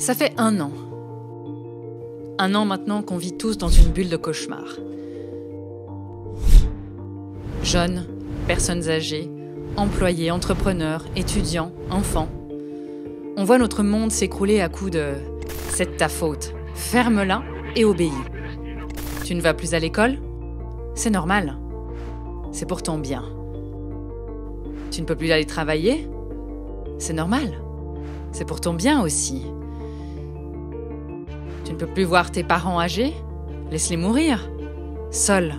Ça fait 1 an. 1 an maintenant qu'on vit tous dans une bulle de cauchemar. Jeunes, personnes âgées, employés, entrepreneurs, étudiants, enfants. On voit notre monde s'écrouler à coups de « c'est de ta faute, ferme-la et obéis ». Tu ne vas plus à l'école? C'est normal. C'est pour ton bien. Tu ne peux plus aller travailler? C'est normal. C'est pour ton bien aussi. Tu ne peux plus voir tes parents âgés? Laisse-les mourir. Seuls.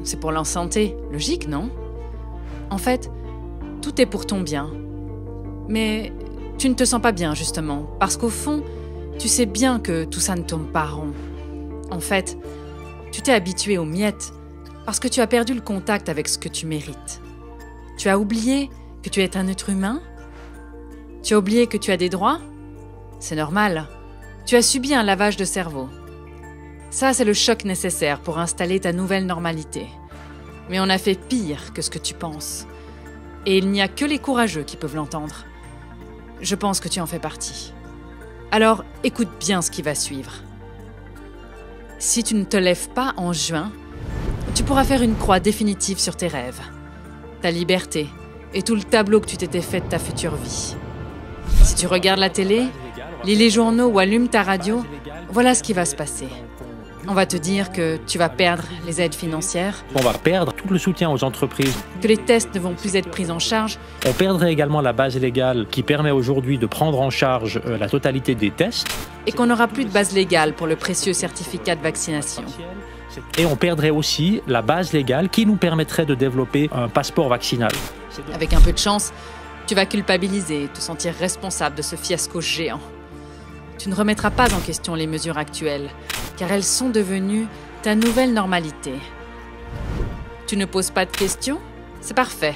C'est pour leur santé. Logique, non? En fait, tout est pour ton bien. Mais tu ne te sens pas bien, justement, parce qu'au fond, tu sais bien que tout ça ne tourne pas rond. En fait, tu t'es habitué aux miettes parce que tu as perdu le contact avec ce que tu mérites. Tu as oublié que tu es un être humain? Tu as oublié que tu as des droits? C'est normal. Tu as subi un lavage de cerveau. Ça, c'est le choc nécessaire pour installer ta nouvelle normalité. Mais on a fait pire que ce que tu penses. Et il n'y a que les courageux qui peuvent l'entendre. Je pense que tu en fais partie. Alors, écoute bien ce qui va suivre. Si tu ne te lèves pas en juin, tu pourras faire une croix définitive sur tes rêves, ta liberté et tout le tableau que tu t'étais fait de ta future vie. Si tu regardes la télé, lis les journaux ou allumes ta radio, voilà ce qui va se passer. On va te dire que tu vas perdre les aides financières. On va perdre tout le soutien aux entreprises. Que les tests ne vont plus être pris en charge. On perdrait également la base légale qui permet aujourd'hui de prendre en charge la totalité des tests. Et qu'on n'aura plus de base légale pour le précieux certificat de vaccination. Et on perdrait aussi la base légale qui nous permettrait de développer un passeport vaccinal. Avec un peu de chance, tu vas culpabiliser et te sentir responsable de ce fiasco géant. Tu ne remettras pas en question les mesures actuelles, car elles sont devenues ta nouvelle normalité. Tu ne poses pas de questions? C'est parfait.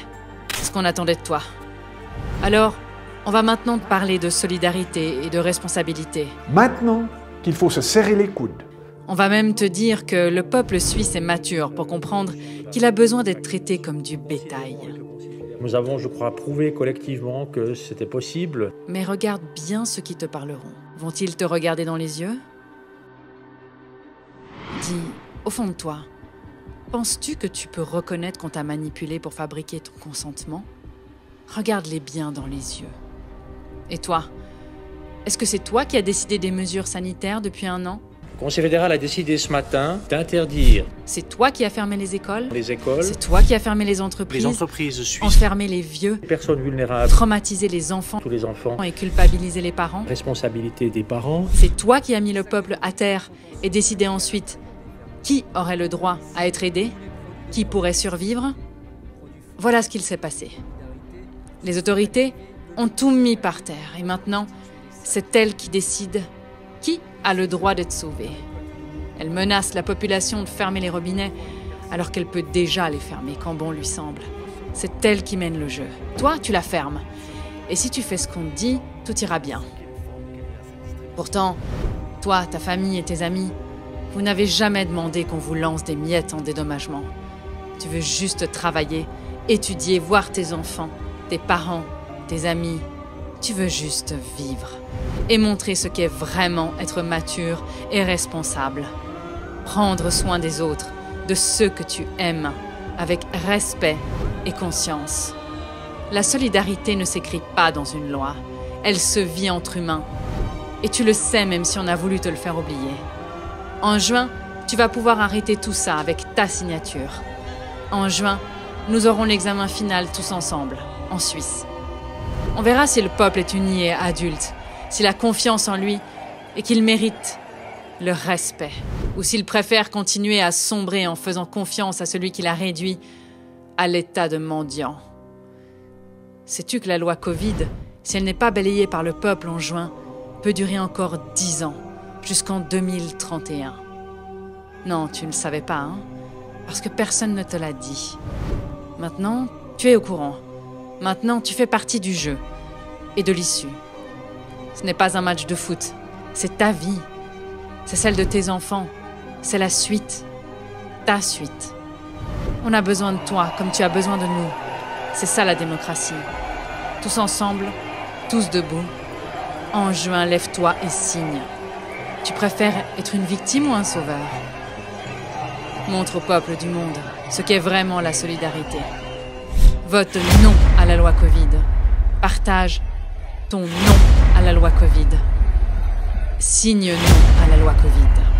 C'est ce qu'on attendait de toi. Alors, on va maintenant te parler de solidarité et de responsabilité. Maintenant qu'il faut se serrer les coudes. On va même te dire que le peuple suisse est mature pour comprendre qu'il a besoin d'être traité comme du bétail. Nous avons, je crois, prouvé collectivement que c'était possible. Mais regarde bien ceux qui te parleront. Vont-ils te regarder dans les yeux? Dis, au fond de toi, penses-tu que tu peux reconnaître qu'on t'a manipulé pour fabriquer ton consentement? Regarde-les bien dans les yeux. Et toi, est-ce que c'est toi qui as décidé des mesures sanitaires depuis 1 an? Le Conseil fédéral a décidé ce matin d'interdire C'est toi qui as fermé les écoles? C'est toi qui as fermé les entreprises suisses, enfermé les vieux, les personnes vulnérables, traumatisé les enfants, tous les enfants, et culpabilisé les parents? responsabilité des parents. C'est toi qui as mis le peuple à terre et décidé ensuite qui aurait le droit à être aidé, qui pourrait survivre. Voilà ce qu'il s'est passé. Les autorités ont tout mis par terre et maintenant, c'est elles qui décident qui a le droit d'être sauvé. Elle menace la population de fermer les robinets alors qu'elle peut déjà les fermer quand bon lui semble. C'est elle qui mène le jeu. Toi, tu la fermes. Et si tu fais ce qu'on te dit, tout ira bien. Pourtant, toi, ta famille et tes amis, vous n'avez jamais demandé qu'on vous lance des miettes en dédommagement. Tu veux juste travailler, étudier, voir tes enfants, tes parents, tes amis. Tu veux juste vivre et montrer ce qu'est vraiment être mature et responsable. Prendre soin des autres, de ceux que tu aimes, avec respect et conscience. La solidarité ne s'écrit pas dans une loi. Elle se vit entre humains. Et tu le sais même si on a voulu te le faire oublier. En juin, tu vas pouvoir arrêter tout ça avec ta signature. En juin, nous aurons l'examen final tous ensemble, en Suisse. On verra si le peuple est uni et adulte, s'il a confiance en lui et qu'il mérite le respect, ou s'il préfère continuer à sombrer en faisant confiance à celui qui l'a réduit à l'état de mendiant. Sais-tu que la loi Covid, si elle n'est pas balayée par le peuple en juin, peut durer encore 10 ans, jusqu'en 2031? Non, tu ne le savais pas, hein? Parce que personne ne te l'a dit. Maintenant, tu es au courant. Maintenant, tu fais partie du jeu et de l'issue. Ce n'est pas un match de foot, c'est ta vie. C'est celle de tes enfants. C'est la suite. Ta suite. On a besoin de toi comme tu as besoin de nous. C'est ça la démocratie. Tous ensemble, tous debout. En juin, lève-toi et signe. Tu préfères être une victime ou un sauveur? Montre au peuple du monde ce qu'est vraiment la solidarité. Vote non à la loi Covid. Partage ton non à la loi Covid. Signe non à la loi Covid.